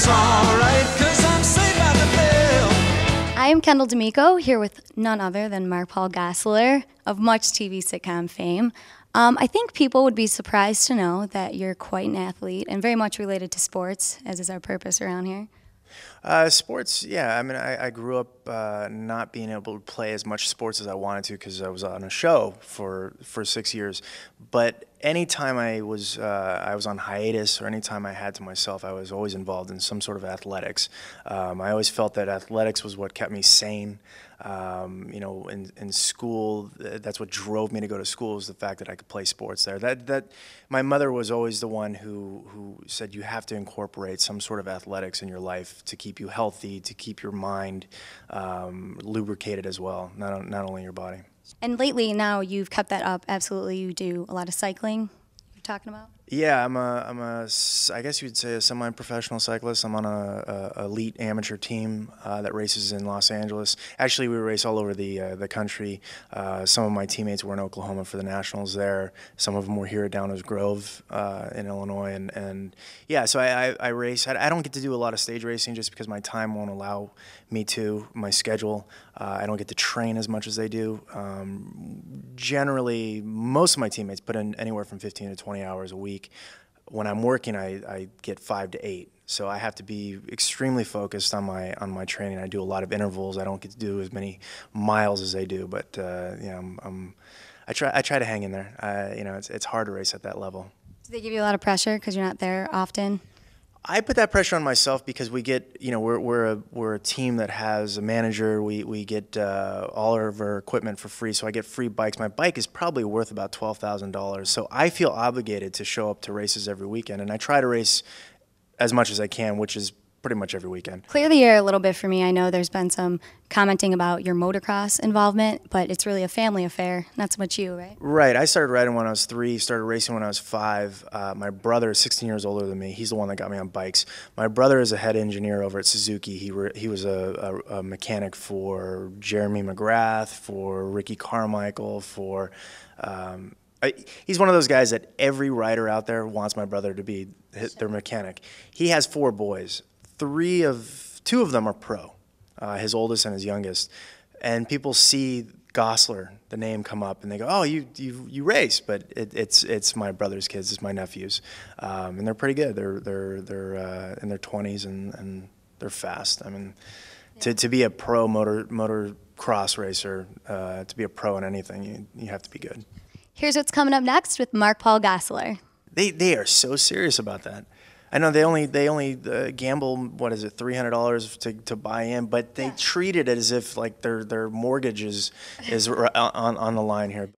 alright, 'cause I'm safe out the field. I am Kendahl Damico, here with none other than Mark-Paul Gosselaar of much TV sitcom fame. I think people would be surprised to know that you're quite an athlete and very much related to sports, as is our purpose around here. Sports, yeah. I mean, I grew up not being able to play as much sports as I wanted to because I was on a show for 6 years. But anytime I was on hiatus or anytime I had to myself, I was always involved in some sort of athletics. I always felt that athletics was what kept me sane. You know, in school, that's what drove me to go to school, was the fact that I could play sports there. My mother was always the one who said you have to incorporate some sort of athletics in your life to keep you healthy, to keep your mind lubricated as well, not only your body. And lately now you've kept that up. Absolutely, you do a lot of cycling you're talking about? Yeah, I guess you'd say a semi-professional cyclist. I'm on a elite amateur team that races in Los Angeles. Actually, we race all over the country. Some of my teammates were in Oklahoma for the Nationals there. Some of them were here at Downers Grove in Illinois. And yeah, so I race. I don't get to do a lot of stage racing just because my time won't allow me to, my schedule. I don't get to train as much as they do. Generally, most of my teammates put in anywhere from 15 to 20 hours a week. When I'm working, I get 5 to 8, so I have to be extremely focused on my training. I do a lot of intervals. I don't get to do as many miles as they do, but you know, I try to hang in there. You know, it's hard to race at that level. Do they give you a lot of pressure because you're not there often? I put that pressure on myself because we get, you know, we're a team that has a manager. We get all of our equipment for free, so I get free bikes. My bike is probably worth about $12,000, so I feel obligated to show up to races every weekend, and I try to race as much as I can, which is pretty much every weekend. Clear the air a little bit for me. I know there's been some commenting about your motocross involvement, but it's really a family affair, not so much you, right? Right. I started riding when I was 3, started racing when I was 5. My brother is 16 years older than me. He's the one that got me on bikes. My brother is a head engineer over at Suzuki. He was a mechanic for Jeremy McGrath, for Ricky Carmichael, for... he's one of those guys that every rider out there wants my brother to be their mechanic. He has 4 boys. 2 of them are pro, his oldest and his youngest. And people see Gosselaar, the name, come up, and they go, "Oh, you race?" But it's my brother's kids, it's my nephews, and they're pretty good. They're in their 20s and they're fast. I mean, to be a pro motocross racer, to be a pro in anything, you have to be good. Here's what's coming up next with Mark-Paul Gosselaar. They are so serious about that. I know they only gamble, what is it, $300 to buy in, but they treat it as if like their mortgage is on the line here.